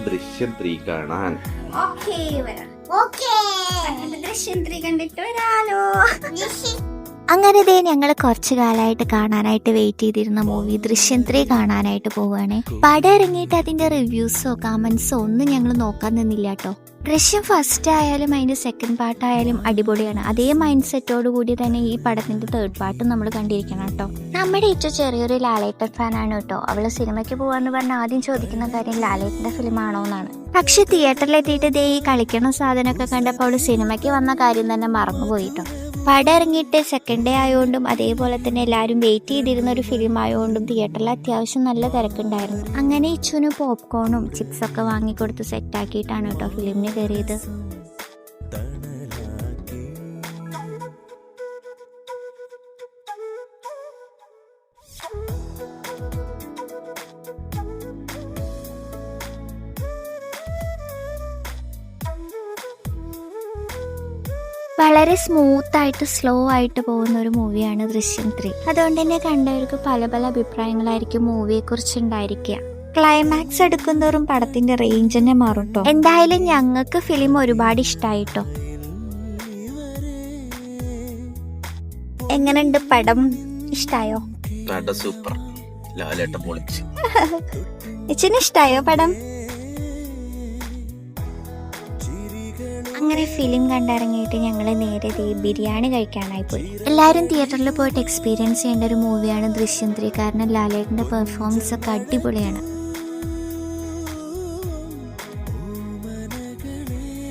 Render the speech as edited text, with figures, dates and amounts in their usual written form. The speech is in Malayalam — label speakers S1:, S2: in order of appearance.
S1: ദൃശ്യം 3 കാണാൻ.
S2: ദൃശ്യം 3 കണ്ടിട്ട് വരാലോ.
S3: അങ്ങനെ ഞങ്ങൾ കുറച്ചു കാലമായിട്ട് കാണാനായിട്ട് വെയിറ്റ് ചെയ്തിരുന്ന മൂവി ദൃശ്യം 3 കാണാനായിട്ട് പോവുകയാണ്. പടം ഇറങ്ങിയിട്ട് അതിന്റെ റിവ്യൂസോ കമന്റ്സോ ഒന്നും ഞങ്ങൾ നോക്കാൻ നിന്നില്ല കേട്ടോ. ദൃശ്യം ഫസ്റ്റ് ആയാലും അതിന്റെ സെക്കൻഡ് പാർട്ടായാലും അടിപൊളിയാണ്. അതേ മൈൻഡ് സെറ്റോട് കൂടി തന്നെ ഈ പടത്തിന്റെ തേർഡ് പാർട്ടും നമ്മൾ കണ്ടിരിക്കണം കേട്ടോ. നമ്മുടെ ഏറ്റവും ചെറിയൊരു ലാലേട്ടൻ ഫാനാണ് കേട്ടോ. അവള് സിനിമയ്ക്ക് പോവാന്ന് പറഞ്ഞാൽ ആദ്യം ചോദിക്കുന്ന കാര്യം ലാലേട്ടന്റെ ഫിലിം ആണോ എന്നാണ്. പക്ഷെ തിയേറ്ററിലെത്തിയിട്ട് ഈ കളിക്കണ സാധനമൊക്കെ കണ്ടപ്പോൾ അവള് സിനിമയ്ക്ക് വന്ന കാര്യം തന്നെ മറന്നുപോയിട്ടോ. പടം ഇറങ്ങിയിട്ട് സെക്കൻഡ് ഡേ ആയതുകൊണ്ടും അതേപോലെ തന്നെ എല്ലാവരും വെയിറ്റ് ചെയ്തിരുന്ന ഒരു ഫിലിം ആയതുകൊണ്ടും തിയേറ്ററിൽ അത്യാവശ്യം നല്ല തിരക്കുണ്ടായിരുന്നു. അങ്ങനെ ഇച്ചുന് പോപ്കോണും ചിപ്സൊക്കെ വാങ്ങിക്കൊടുത്ത് സെറ്റാക്കിയിട്ടാണ് കേട്ടോ ഫിലിമിന് കയറിയത്. വളരെ സ്മൂത്ത് ആയിട്ട് സ്ലോ ആയിട്ട് പോകുന്ന ഒരു മൂവിയാണ് ദൃശ്യം 3. അതുകൊണ്ട് തന്നെ കണ്ടവർക്ക് പല പല അഭിപ്രായങ്ങളായിരിക്കും മൂവിയെ കുറിച്ച് ഉണ്ടായിരിക്കുക. ക്ലൈമാക്സ് എടുക്കുന്നതോറും പടത്തിന്റെ റേഞ്ച് തന്നെ മാറും കേട്ടോ. എന്തായാലും ഞങ്ങൾക്ക് ഫിലിം ഒരുപാട് ഇഷ്ടായിട്ടോ. എങ്ങനെയുണ്ട് പടം? ഇഷ്ടായോ?
S1: സൂപ്പർ. ലാലേട്ടൻ പൊളിച്ച്.
S3: ഇച്ചിന് ഇഷ്ടായോ പടം? അങ്ങനെ ഫിലിം കണ്ടിറങ്ങിയിട്ട് ഞങ്ങൾ നേരെ ബിരിയാണി കഴിക്കാനായി പോയി. എല്ലാവരും തിയേറ്ററിൽ പോയിട്ട് എക്സ്പീരിയൻസ് ചെയ്യേണ്ട ഒരു മൂവിയാണ് ദൃശ്യം 3. കാരണം ലാലേട്ടൻ്റെ പെർഫോമൻസ് ഒക്കെ അടിപൊളിയാണ്.